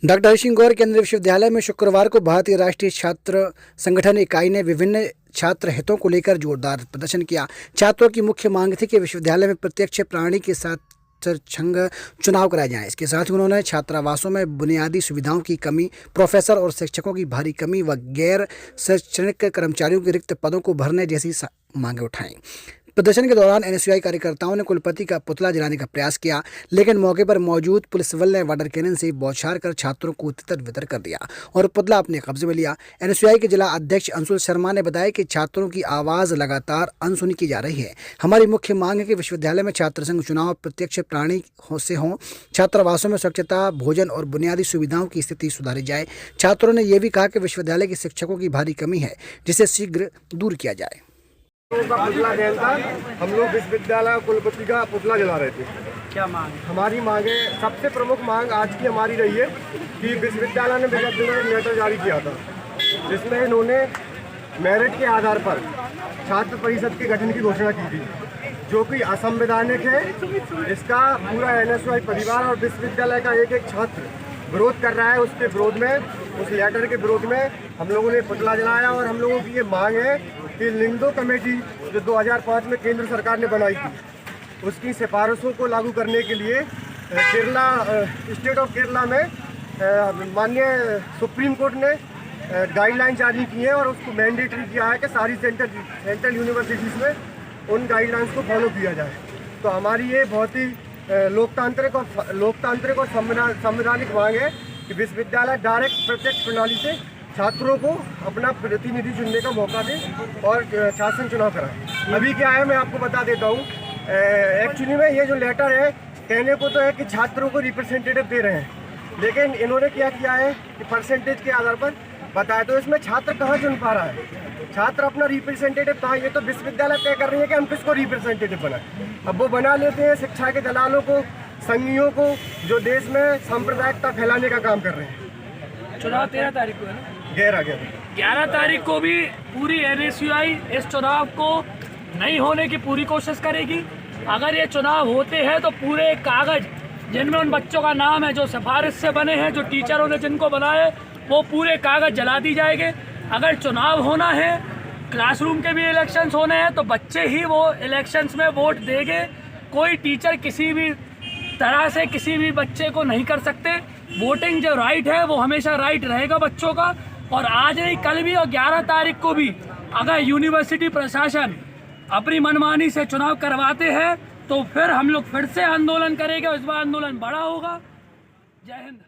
Doctor Hari Singh गौर केंद्रीय विश्वविद्यालय में शुक्रवार को भारतीय राष्ट्रीय छात्र संगठन इकाई ने विभिन्न छात्र हितों को लेकर जोरदार प्रदर्शन किया। छात्रों की मुख्य मांग थी कि विश्वविद्यालय में प्रत्यक्ष प्रणाली के साथ संघ चुनाव कराए जाएं। इसके साथ ही उन्होंने छात्रावासों में बुनियादी सुविधाओं की कमी, प्रोफेसर और शिक्षकों की भारी कमी व गैर शैक्षणिक कर्मचारियों के रिक्त पदों को भरने जैसी मांगें उठाईं। प्रदर्शन के दौरान एनएसयूआई कार्यकर्ताओं ने कुलपति का पुतला जलाने का प्रयास किया, लेकिन मौके पर मौजूद पुलिस बल ने वाटर कैनन से बौछार कर छात्रों को तितर बितर कर दिया और पुतला अपने कब्जे में लिया। एनएसयूआई के जिला अध्यक्ष अंशुल शर्मा ने बताया कि छात्रों की आवाज़ लगातार अनसुनी की जा रही है। हमारी मुख्य मांग है कि विश्वविद्यालय में छात्र संघ चुनाव प्रत्यक्ष प्रणाली से हों, छात्रावासों में स्वच्छता, भोजन और बुनियादी सुविधाओं की स्थिति सुधारी जाए। छात्रों ने यह भी कहा कि विश्वविद्यालय के शिक्षकों की भारी कमी है, जिसे शीघ्र दूर किया जाए। का पुतला दहन था, हम लोग विश्वविद्यालय कुलपति का पुतला जला रहे थे। क्या मांग? हमारी मांग है, सबसे प्रमुख मांग आज की हमारी रही है कि विश्वविद्यालय ने विगत दिनों एक लेटर जारी किया था, जिसमें इन्होंने मेरिट के आधार पर छात्र परिषद के गठन की घोषणा की थी, जो कि असंवैधानिक है। इसका पूरा एनएसयूआई परिवार और विश्वविद्यालय का एक एक छात्र विरोध कर रहा है। उसके विरोध में, उस लेटर के विरोध में हम लोगों ने पुतला जलाया और हम लोगों की ये मांग है कि लिंगदो कमेटी जो 2005 में केंद्र सरकार ने बनाई थी, उसकी सिफारिशों को लागू करने के लिए केरला, स्टेट ऑफ केरला में माननीय सुप्रीम कोर्ट ने गाइडलाइन जारी की है और उसको मैंडेटरी किया है कि सारी सेंट्रल यूनिवर्सिटीज़ में उन गाइडलाइंस को फॉलो किया जाए। तो हमारी ये बहुत ही लोकतांत्रिक और संवैधानिक मांग है कि विश्वविद्यालय डायरेक्ट प्रत्यक्ष प्रणाली से छात्रों को अपना प्रतिनिधि चुनने का मौका दे और शासन चुनाव कराए। अभी क्या है, मैं आपको बता देता हूँ। एक्चुअली में ये जो लेटर है, कहने को तो है कि छात्रों को रिप्रेजेंटेटिव दे रहे हैं, लेकिन इन्होंने क्या किया है कि परसेंटेज के आधार पर बताया। तो इसमें छात्र कहाँ चुन पा रहा है? छात्र अपना रिप्रेजेंटेटिव कहाँ? ये तो विश्वविद्यालय तय कर रही है कि हम किसको रिप्रेजेंटेटिव बनाए। अब वो बना लेते हैं शिक्षा के दलालों को, संघियों को, जो देश में सांप्रदायिकता फैलाने का काम कर रहे हैं। चुनाव 13 तारीख को है ना? 11 तारीख को भी पूरी एनएसयूआई इस चुनाव को नहीं होने की पूरी कोशिश करेगी। अगर ये चुनाव होते हैं तो पूरे कागज जिनमें उन बच्चों का नाम है जो सिफारिश से बने हैं, जो टीचरों ने जिनको बनाए, वो पूरे कागज जला दी जाएंगे। अगर चुनाव होना है, क्लासरूम के भी इलेक्शंस होने हैं, तो बच्चे ही वो इलेक्शंस में वोट देंगे। कोई टीचर किसी भी तरह से किसी भी बच्चे को नहीं कर सकते। वोटिंग जो राइट है वो हमेशा राइट रहेगा बच्चों का। और आज नहीं, कल भी और 11 तारीख को भी अगर यूनिवर्सिटी प्रशासन अपनी मनमानी से चुनाव करवाते हैं तो फिर हम लोग फिर से आंदोलन करेंगे। इस बार आंदोलन बड़ा होगा। जय हिंद।